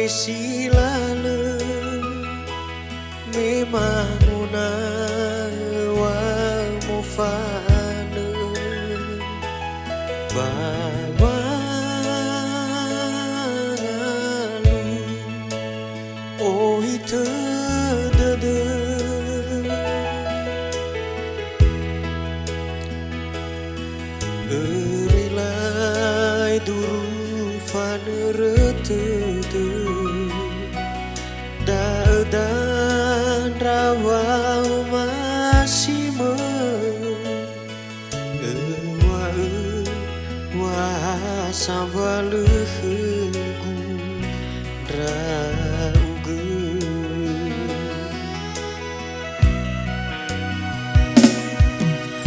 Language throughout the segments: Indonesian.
silale memang una wa mufane bawalu oh itu dede relai duru fanerete dan rawa masih wa sambalegu drauge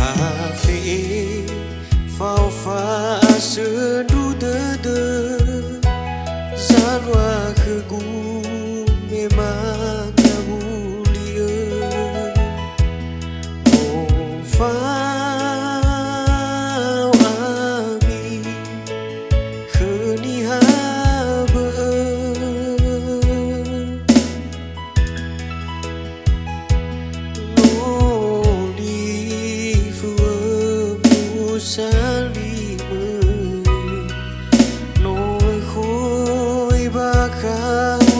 hafi faufa sedu dede zanwa kegu memang yang mulia oh fau ami kenihabe noli fue musalime noi khoi bakal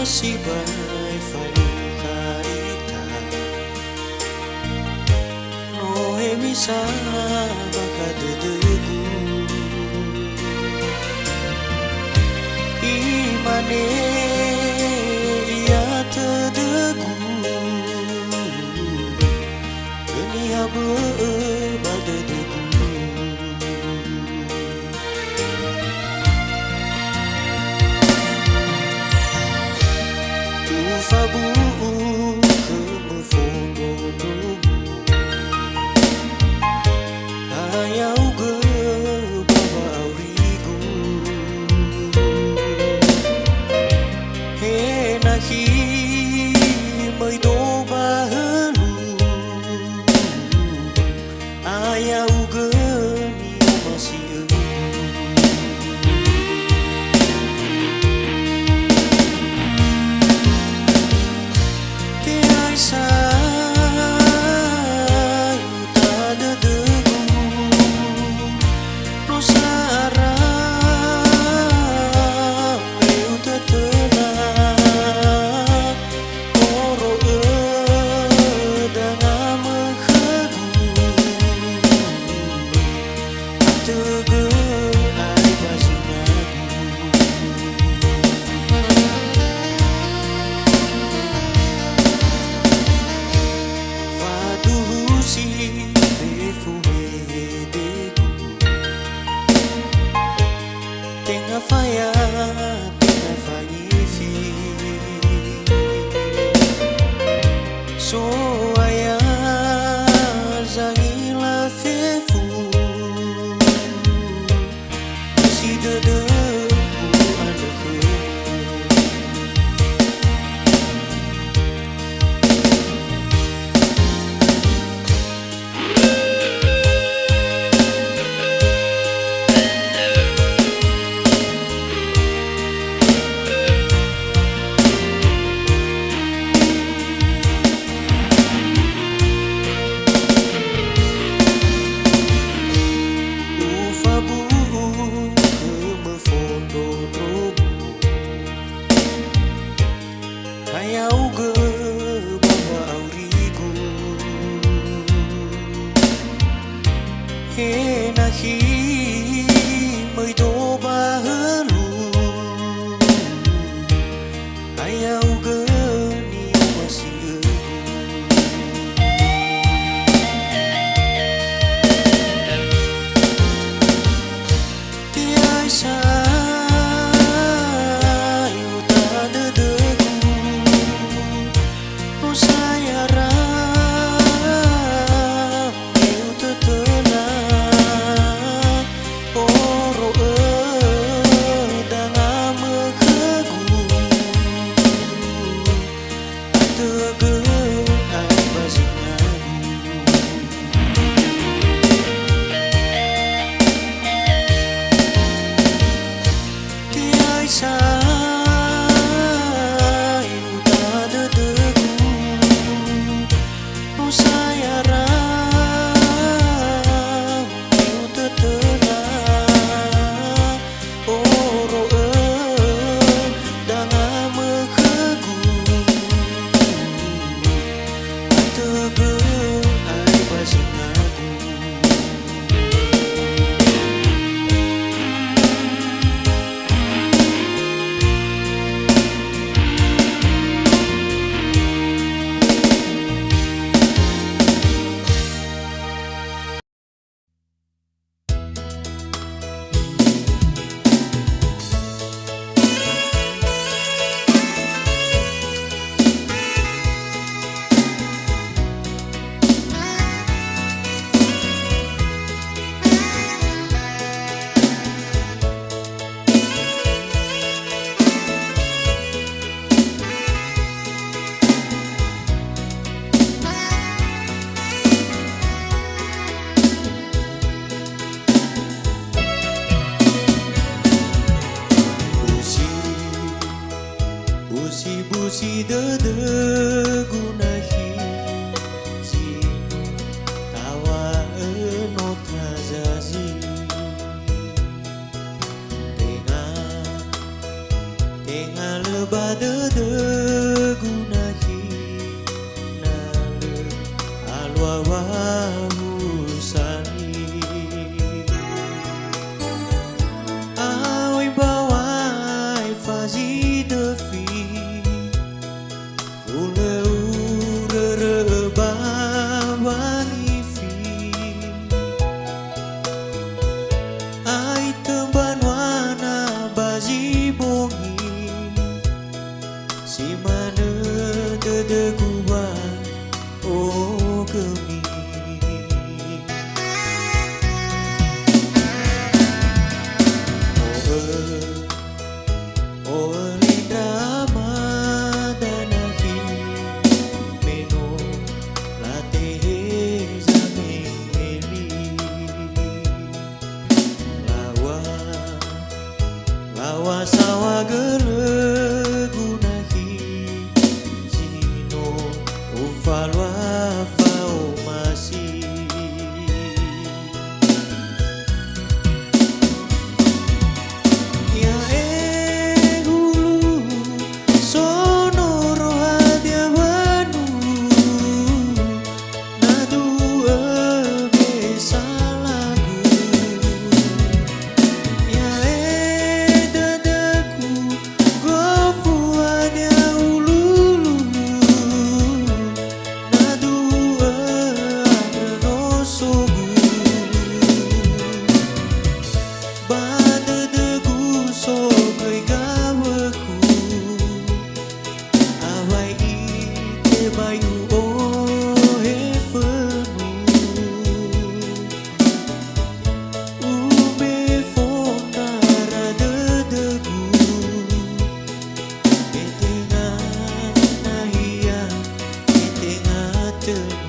si bai fai karita no e misa baka dedegu imane ia tedegu dunia berbadegu fabu kemu fogo ayau ge bawa aurigu he nahi mai do bahelu ayau ge ni masih tenga faya tenga fanyifi so aya zangila fefu si dede ada ke ayau ge bawa aurigu he nahi mai do bahelu ayau ge ni masih tiai sa busi dedegu nahi ji tawa enot hazazi tengah lebah gunahi nale alwawahu sali awi bawai fazi defi ule urere bawani fi ai temban wana bazi bongi si mana dedegua oh kemi oh linda madanahi meno late zameli lawa sawa gunahi zino ufalwa fao masih ya hulu sonoro hadia wanu na dua besalagu ya dadaku gofu hadia ululu na dua nosogu badadegu sogai gawaku awai ite bayu oh hefenu ube fondara dadegu etenga nahia etenga tenu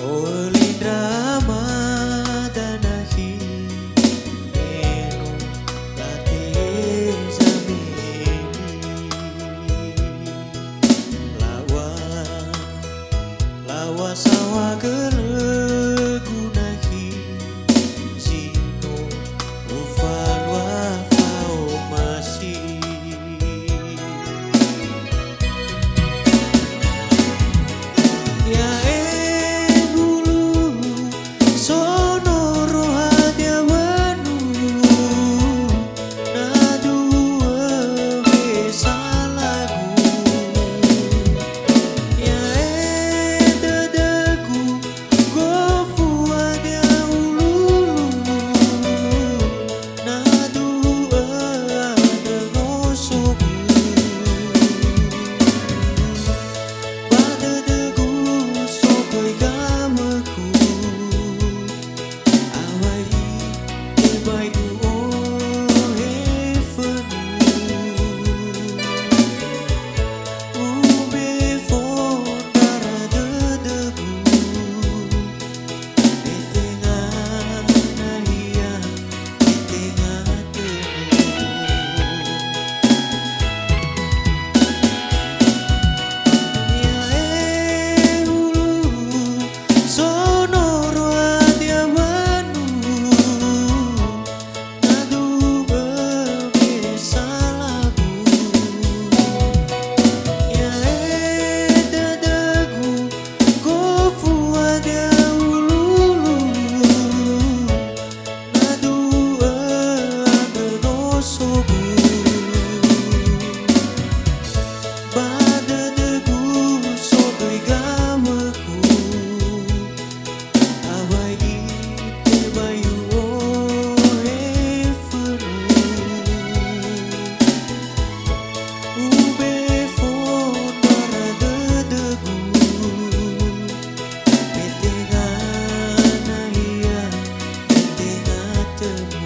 oh linda madanahi meno late zameli lawa sawa gunahi zino ufalwa fao masih ya hulu sonoro hadia wanu na dua besalagu ya dadaku gofu hadia ululu na dua nosogu badadegu sogai gawaku awai ite bayu oh hefenu ube fondara dadegu etenga nahia etenga tenu ya hulu sonoro hadia wanu na dua besalagu ya dadaku gofu hadia ululu na dua nosogu badadegu sogai gawaku awai ite bayu oh hefenu ube fondara dadegu etenga nahia etenga tenu